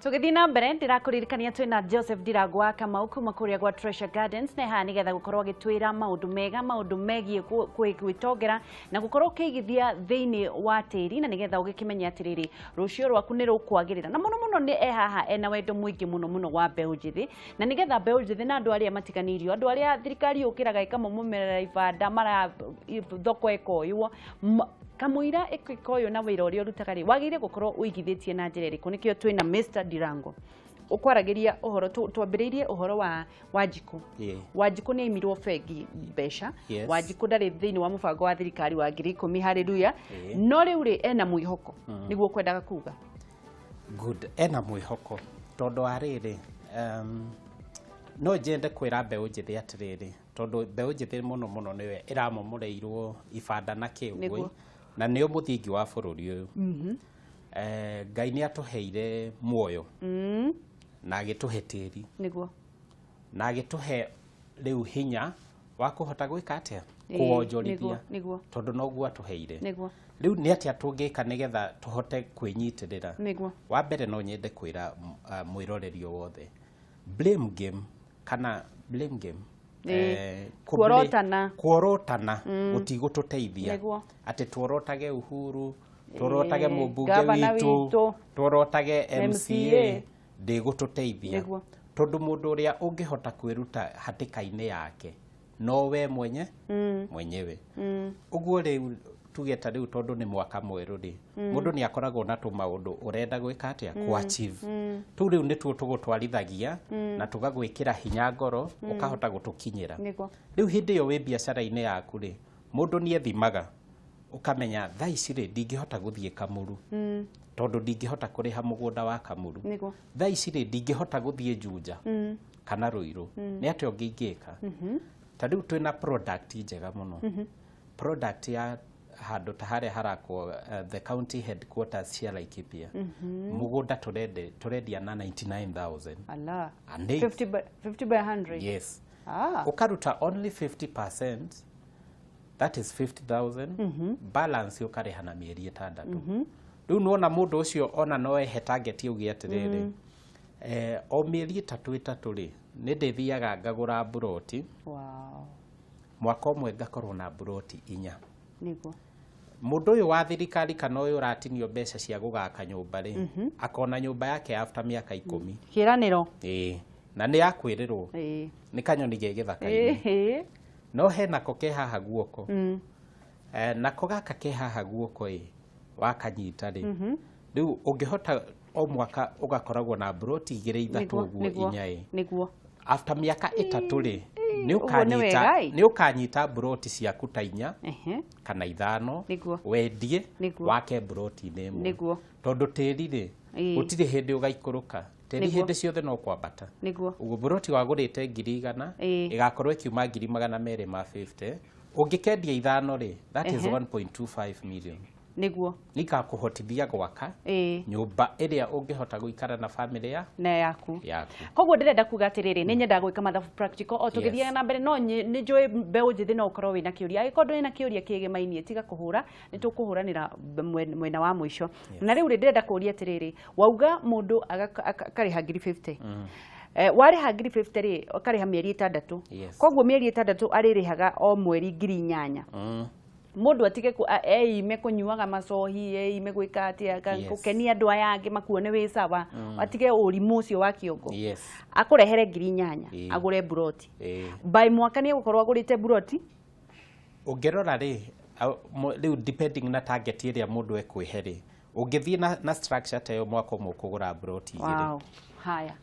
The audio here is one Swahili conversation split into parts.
Tugithina mbere ndirakuririkania twina Joseph Ndirangwa Kamau kuma kuria gwa Treasure Gardens ne hani getha gukorwo gitwira maundu mega maundu megie gwitongera na gukorwo kigithia thiini wa tiri na nigetha ugikimenya atiriri rucio rwaku ni rukwagirira na muno ni haha ena wendo mwingi muno wa mbeu njithi na nigetha mbeu njithi na andu aria matiganirio andu aria thirikari yukiraga ikamumerera ibanda mara thoko ekoywo Kamuira ekoyo na wira uria rutagari wagire gukorwo uigithitie na njira iriku nikio twina Mr Ndirango ukwaragiria uhoro twambiriirie uhoro wa Wanjiku Wanjiku ni imirwo fegi besha Wanjiku ndari thiini wa mubango wa thirikari wa 10,000 haleluya no riu ri ena mwihoko niguo kwendaga kuga good ena mwihoko tondu ariri no jende kwira mbeu njithi atiriri tondu mbeu njithi muno niwe iramomoreirwo ibanda na kiugwi na nio muthingi wa bururi uyu Ngai ni atuheire muoyo na agituhe tiri niguo na agituhe riu hinya wa kuhota gwika atia kuonjorithia tondu noguo atuheire riu ni atia tungika nigetha tuhote kwinyitirira wa mbere no nyende kwira mwiroreri wothe blame game kuorotana utigututeithia ati tuorotage Uhuru tuorotage mubunge witu tuorotage MCA ndigututeithia tondu mundu uria ungihota kwiruta hatikaine yake no we mwenyewe uguo riu tugeta riu tondu ni mwaka mweru ri mundu ni akoragwo na tumaundu urenda gwika atia ku achieve tu riu ni tugutwarithagia na tugagwikira hinya ngoro ukahota gutukinyira riu hindi yo wi biacara-ine yaku ri mundu ni ethimaga ukamenya thaa ici ri ndingihota guthie Kamuru tondu ndingihota kuriha mugunda wa Kamuru thaa ici ri ndingihota guthie Juja kana Ruiru ni atio ngingika ta riu twina product njega muno product ya handu tahare harako the county headquarters cia Laikipia mugunda turendia na 99,000 Allah 50 by 100 yes ukaruta only 50% that is 50,000 balance ukareha na mieri 6 riu nuona mundu ucio ona noe he target yugi atiriri o mieri 3 ri ni ndithiaga ngagura buroti mwaka umwe ngakorwo na buroti 4 niguo mundu uyu wa thirikari kana uyu ratinio mbeca cia gugaka nyumba ri akona nyumba yake after miaka 10 kiraniro na ni yakwirirwo ni kanyoni gegithaka-ini no he nako ke haha guoko nako gaka ke haha guoko wakanyita ri riu ungihota o mwaka ugakoragwo na broti 2-3 guo 4 niguo after miaka 3 ri ni ukanyita broti ciaku ta 4 kana 5 wendie wake broti nemo tondu tiri ri utire hindi ugaikuruka tiri hindi ciothe no kwambata ugo broti wagurite 100,000 igakorwo ikiuma 250 ungikendia 5 ri that is 1.25 million niguo nikakuhotithia gwaka nyumba iria ungihota guikara na family yaku koguo ndirenda kuga atiriri ni nyenda gwika mathabu practical o tugithia na mbere no ni njui mbeu njithi no ukorwo wina kiuria agikondo ina kiuria kigemainie tiga kuhura ni tukuhuranira mwena wa mwisho na riu ndirenda kuria atiriri wauga mundu akariha 50 wariha 50 ri akariha mieri 6 koguo mieri 6 aririhaga o mweri 8,000 mundu atige ime kunyuaga macohi ime gwika atia gukenia andu aya angi makuone wi sawa atige urimu ucio wa kiongo akurehere 8,000 agure broti by mwaka ni gukorwo agurite broti ungerora ri riu depending na target iria mundu ekwiheri ungithie na structure tayo mwaka umwe kugura broti haya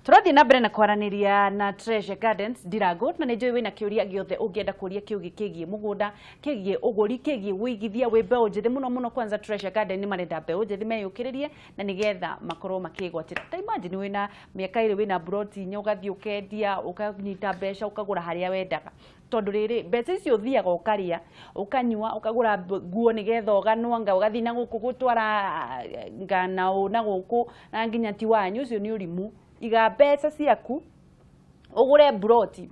turathi na mbere na kwaraniria na Treasure Gardens Ndirango na njui wina kiuria giothe ungienda kuria kiugi kigie mugunda kigie uguri kigie wigithia wi mbeu njithi muno kwanza Treasure Garden ni marenda mbeu njithi meyukiririe na nigetha makorwo makigwatira ta imagine wina miaka iri wina broti nyogathi ukendia ukanyita mbeca ukagura haria wendaga tondu riri mbeca icio thiaga ukaria ukanyua ukagura nguo nigetha uganwanga ugathi na guku gutwara ngana na guku na nginya ti wanyu ucio ni urimu iga mbeca ciaku ugure broti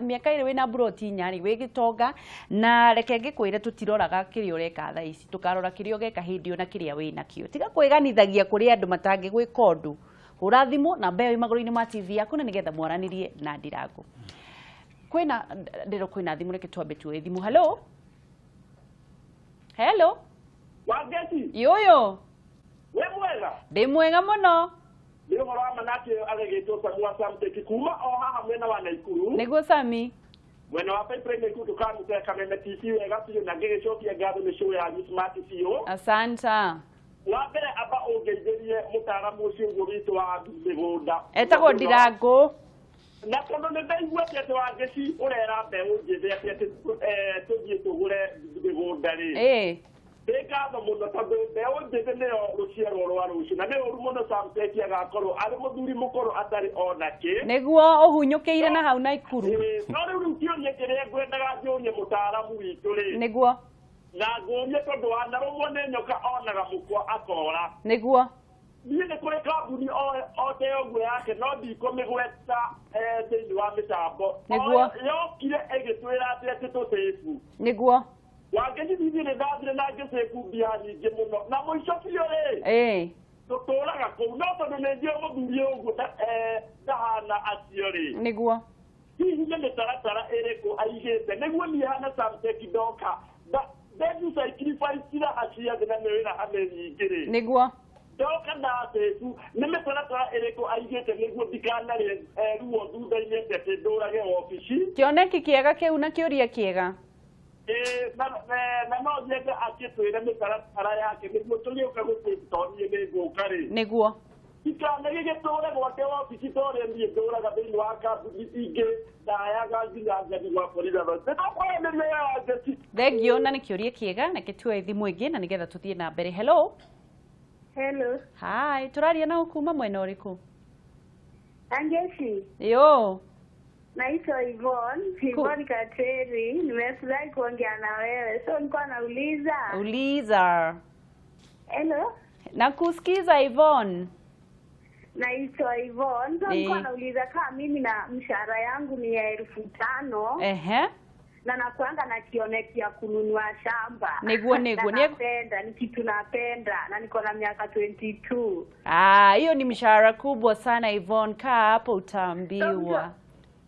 miaka iri wina broti nyari wigitonga na reke ngikwire tutiroraga kirio reka tha ici tukarora kirio geka hindi ona kiria wina kio tiga kwiganithagia kuri andu matangi gwika undu hura thimu na mbeo imaguru-ini ma TV yaku na nigetha mwaranirie na Ndirangu. Kwina ndiro kwina thimu reke twambe tuwe thimu. Hello. Hello. Wageti. Yoyo. We mwega. Ndi mwega muno. Ndio mara manake agegetwo kwa Samte kikuma o haha mwena wa Naikuru. Niguo Sami. Mwena wa Pipe Naikuru tukamute kameme TV wega pio na gegecokia ngatho ni show ya Smart CEO. Asanta. Wa mbere aba ongeithĩrie mũtaaramu ũcio ũguo witũ wa mĩgũnda. Etagwo Ndirangu. Na tondũ nĩ ndaiguĩte atĩ Wangeci ũrera mbeũ njĩthĩ atĩ tũthiĩ tũgũre mĩgũnda rĩ. Nĩ ngatho mũno tondũ mbeũ njĩthĩ nĩyo rũciaro rwa rũciũ na nĩ ũru mũno Samteki agakorwo arĩ mũthuri mũkũrũ atarĩ ona kĩ. Nĩguo ũhunyũkĩire na hau Naikuru. No rĩu kĩũria kĩrĩa ngwendaga njũrie mũtaaramu witũ rĩ. Nĩguo. Na ngũrie tondũ wanarũmwo nĩ nyoka onaga mũkwa akora. Nĩguo. Niĩ nĩ kũrĩ kambuni o te ũguo yake no ndikũmĩgweta thĩinĩ wa mĩtambo. Nĩguo. Yokire ĩgĩtwĩra atĩ tũtĩbu. Nĩguo. Wangeci thiĩ nĩ ndathire na ngĩcĩbu mbia nyingĩ mũno na mũico biũ rĩ. Tũtũũraga kũu no tondũ nĩ njũĩ mũthuri ũguo ndahana acio rĩ. Nĩguo. Hihi nĩ mĩtaratara ĩrĩkũ aigĩte nĩguo niĩ hana Samteki ndoka Bedu sacrifice kila aciathi na mewĩra hame nyingĩ rĩ. Nĩguo. Ndoka ndatetu nĩ mĩtaratara ĩrĩkũ aigĩte nĩguo ndikanarĩe ruo thutha-inĩ atĩ ndũrage ofici. Kĩoneki kĩega kĩu na kĩũria kĩega. Na no nyende akĩtwĩre mĩtaratara yake nĩguo tũgĩũka gũtũtonie nĩ ngũka rĩ. Nĩguo. Ikana gĩgĩtũre gwake ofici tondũ niĩ ndũraga thĩinĩ wa kambuni ingĩ ndayaga nginya ngathi gwa borithi. Nĩtũkwaranĩria ya Wangeci. Thengio na nĩ kĩũria kĩega na kĩtue thimũ ĩngĩ na nĩgetha tũthiĩ na mbere. Hello. Hello. Hi, tũraria na kuma mwena ũrĩkũ? Wangeci. Yo. Naitwa Yvonne Kateri. Nimefurahi kuongea na wewe. So nilikuwa nauliza. Uliza. Hello. Nakusikiza Yvonne. Naitwa Yvonne. So nilikuwa nauliza kama mimi na mshahara yangu ni ya 5,000. Na nakuanga na kioneki ya kununua shamba. Niguo. Napenda, ni kitu napenda na niko na miaka 22. Hiyo ni mshahara kubwa sana Yvonne. Kaa hapo utaambiwa.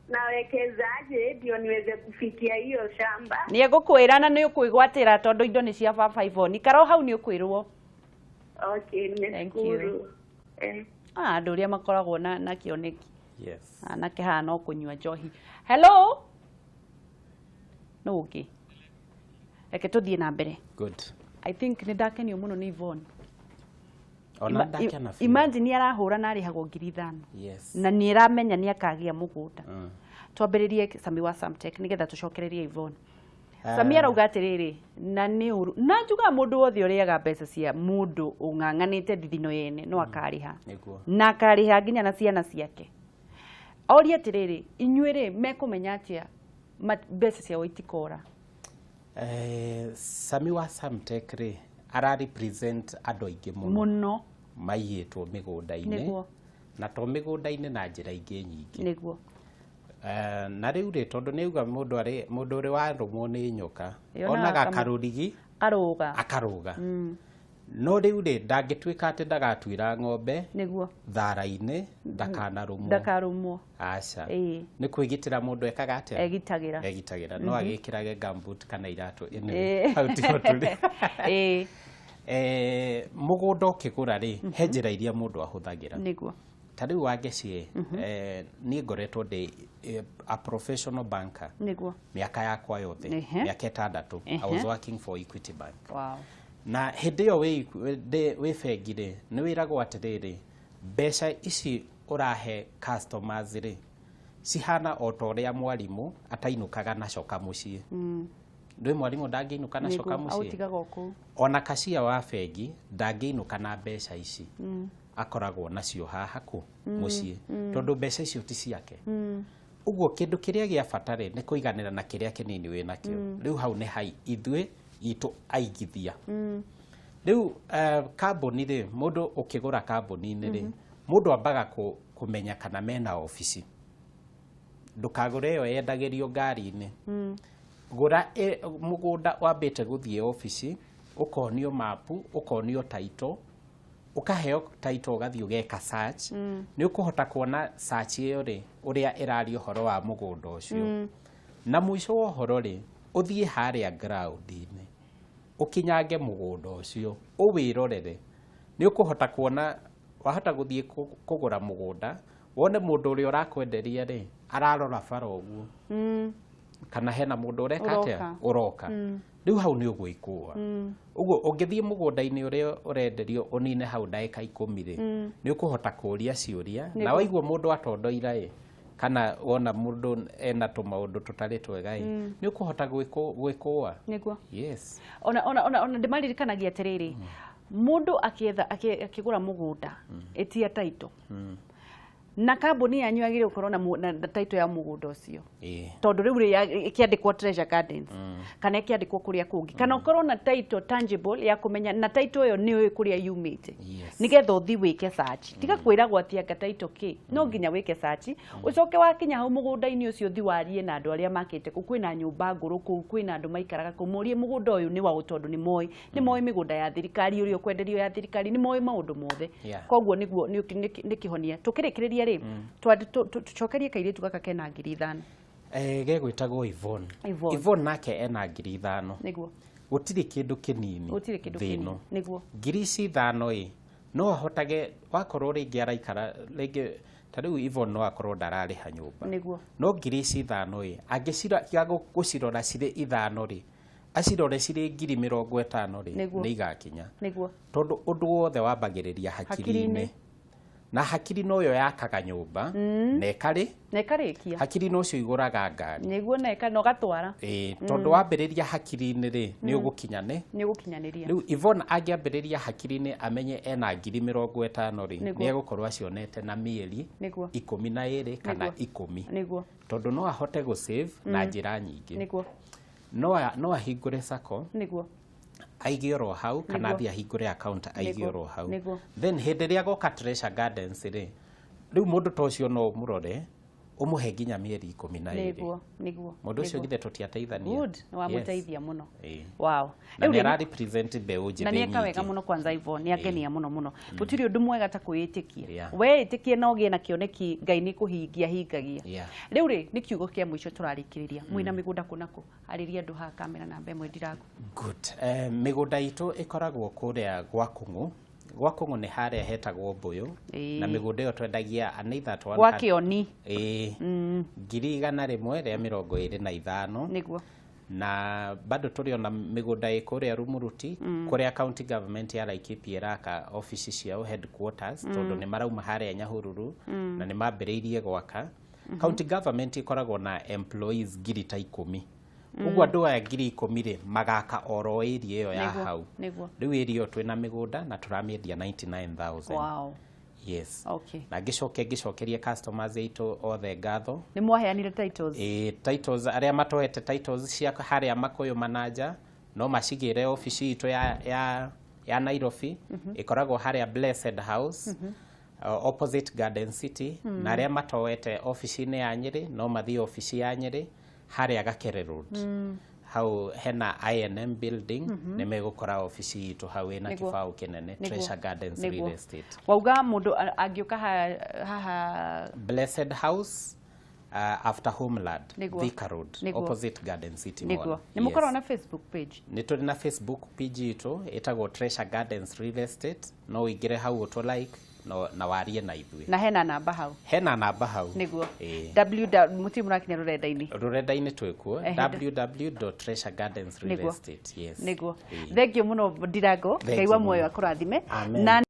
Nawekezaje ndio niweze kufikia hiyo shamba? Ni egũkwĩra na nĩ ũkwĩgwatĩra tondũ indo nĩ cia baba Yvonne. Ikara hau nĩ ũkwĩrwo. Okay, nimeshukuru. Andũ ũrĩa makoragwo na kĩoneki. Yes. Anake haha no kũnyua njohi. Hello. No okay. Reke tũthiĩ na mbere. Good. I think nĩ ndakenio mũno nĩ Yvonne. Ona ndakena biũ. Imagine arahũra na arĩhagwo 5,000. Yes. Na nĩ aramenya nĩ akagĩa mũgũnda. Twambĩrĩrie Sami wa Samtech nĩgetha tũcokererie Yvonne. Sami arauga atĩrĩrĩ na nĩ ũru. Na njuga mũndũ wothe ũrĩaga mbeca cia mũndũ ũng'ang'anĩte thithino yene no akarĩha. Na akarĩha nginya na ciana ciake. Oria atĩrĩrĩ inyuĩ rĩ mekũmenya atĩa mbeca ciao itikora? Sami wa Samtech rĩ ara represent andũ aingĩ mũno maiyĩtwo mĩgũnda-inĩ na to mĩgũnda-inĩ na njĩra ingĩ nyingĩ. Nĩguo. Na rĩu rĩ tondũ nĩuga mũndũ ũrĩ warũmwo nĩ nyoka onaga karũrigi akarũga. No rĩu rĩ ndangĩtuĩka atĩ ndagatuĩra ng'ombe thara-inĩ ndakanarũmwo. Aca. Nĩ kwĩgitĩra mũndũ ekaga atĩa? Egitagĩra. No agĩkĩrage gumboot kana iratũ. Hau tiho tũrĩ. Mũgũnda ũkĩgũra rĩ he njĩra iria mũndũ ahũthagĩra. Ta rĩu Wangeci niĩ ngoretwo ndĩ a professional banker mĩaka yakwa yothe mĩaka 6. I was working for Equity Bank. Wow. Na hĩndĩ ĩyo wĩ bengi rĩ nĩ wĩragwo atĩrĩrĩ mbeca ici ũrahe customers rĩ cihana o ta ũrĩa mwarimũ atainũkaga na coka mũciĩ. Ndũĩ mwarimũ ndangĩinũka na coka mũciĩ. Ona kacia wa bengi ndangĩinũka na mbeca ici. Akoragwo nacio haha kũ mũciĩ tondũ mbeca icio ti ciake. Ũguo kĩndũ kĩrĩa gĩa bata rĩ nĩ kũiganĩra na kĩrĩa kĩnini wĩ nakĩo. Rĩu hau nĩ hai ithuĩ itũ aigithia. Rĩu kambuni rĩ mũndũ ũkĩgũra kambuni-inĩ rĩ mũndũ ambaga kũmenya kana mena ofici. Ndũkagũre ĩyo yendagĩrio ngari-inĩ. Gũra mũgũnda wambĩte gũthiĩ ofici ũkonio mapu ũkonio title ukaheo title gathi ugeka search ni ukuhota kuona search iyo ri uria irari uhoro wa mugunda ucio na mwisho wa uhoro ri uthie haria ground-ini ukinyange mugunda ucio uwirorere ni ukuhota kuona wahota guthie kugura mugunda wone mundu uria urakwenderia ri ararora bara uguo kana hena mundu ureka atia uroka riu hau ni ugwikua uguo ungithie mugunda-ini uria urenderio unine hau ndaika 10 ri ni ukuhota kuria ciuria na waigua mundu atondoira kana wona mundu ena tumaundu tutari twega ni ukuhota gwikua niguo yes ona ndimaririkanagia atiriri mundu akigura mugunda etia title na kambuni yanyu agire ukorwo na title ya mugunda ucio tondu riu ikiandikwo Treasure Gardens kana ikiandikwo kuria kungi kana ukorwo na title tangible ya kumenya na title yo ni kuria yumite nigetha uthi wike search tiga kwiragwo atia ka title ki no nginya wike search ucoke wakinya hau mugunda-ini ucio thi warie na andu aria makite ku kwina nyumba nguru ku kwina andu maikaraga ku murie mugunda uyu ni wa utondu ni moi migunda ya thirikari uria kwenderio ya thirikari ni moi maundu mothe koguo niguo nikihonia tukirikiriria ri tucokerie kairitu gaka kena 5,000 gegwitagwo Yvonne nake ena 5,000 niguo gutiri kindu kinini thino niguo 5,000 no ahotage wakorwo ringi araikara ringi tariu Yvonne no akorwo ndarariha nyumba niguo no 5,000 angicira gucirora cire 5 ri acirore cire 50,000 ri ni igakinya niguo tondu undu wothe wambagiriria hakiri-ini na hakiri no yo yakaga nyumba nekarikia hakiri no cio iguraga ngari niguo neka no gatwara tondu wambiriria hakiri-ini ri ni ugukinyaniria riu Yvonne angiambiriria hakiri-ini amenye ena 50,000 ri ni egukorwo acionete na mieri 12 kana 10 niguo tondu no ahote go save na njira nyingi niguo no ahingure sako niguo aige oro hau kana athi ahingure account aige oro hau then hindi ria goka Treasure Gardens ri riu mundu tocio no murore umuhe nginya mieri 12 niguo mundu ucio githe tutiateithania good wa muteithia muno wow na ni ara represent beuje na ni ekawega muno kwanza Yvonne ni agenia muno gutiri undu mwega ta kwitikia we itikie no gie na kioneki Ngai ni kuhingia hingagia riu ri ni kiugo kia mwisho turarikiriria mwina migunda kunako ariria andu ha kamera namba 1 ndiragu good migunda itu ikoragwo kuria gwa kungu ni haria hetagwo Mbuyu na migunda iyo twendagia anaitha twa gwa Kioni 125 niguo na bado turi ona migunda ikuria Rumuruti kuria county government ya Laikipia iraka office ciao headquarters tondu ni marauma haria Nyahururu na ni mambiriirie gwaka county government ikoragwo na employees 10,000 ugwa andu aya 10,000 ri magaka oro area iyo ya hau riu area iyo twina migunda na turamiendia 99,000 wow yes na gicokerie customers itu othe ngatho ni mwaheanire titles titles aria matohete titles cia haria Makuyu manager no macigire office itu ya Nairobi ikoragwo haria Blessed House opposite Garden City na aria matohete office-ini ya Nyeri no mathie office ya Nyeri haria Gakere Road hau hena INM building ni megukora office itu hau ina kibao kinene Treasure Gardens Real Estate wauga mundu angiuka haha Blessed House after Homeland Thika Road opposite Garden City Mall ni mukora na Facebook page ni turi na Facebook page itu itagwo Treasure Gardens Real Estate no igire hau to like na warie na ithwe na hena namba hau niguo mutimu rakinya rurenda-ini twikuo www.treasuregardensrealestate niguo thengio muno Ndirago Ngai wa muoyo akurathime na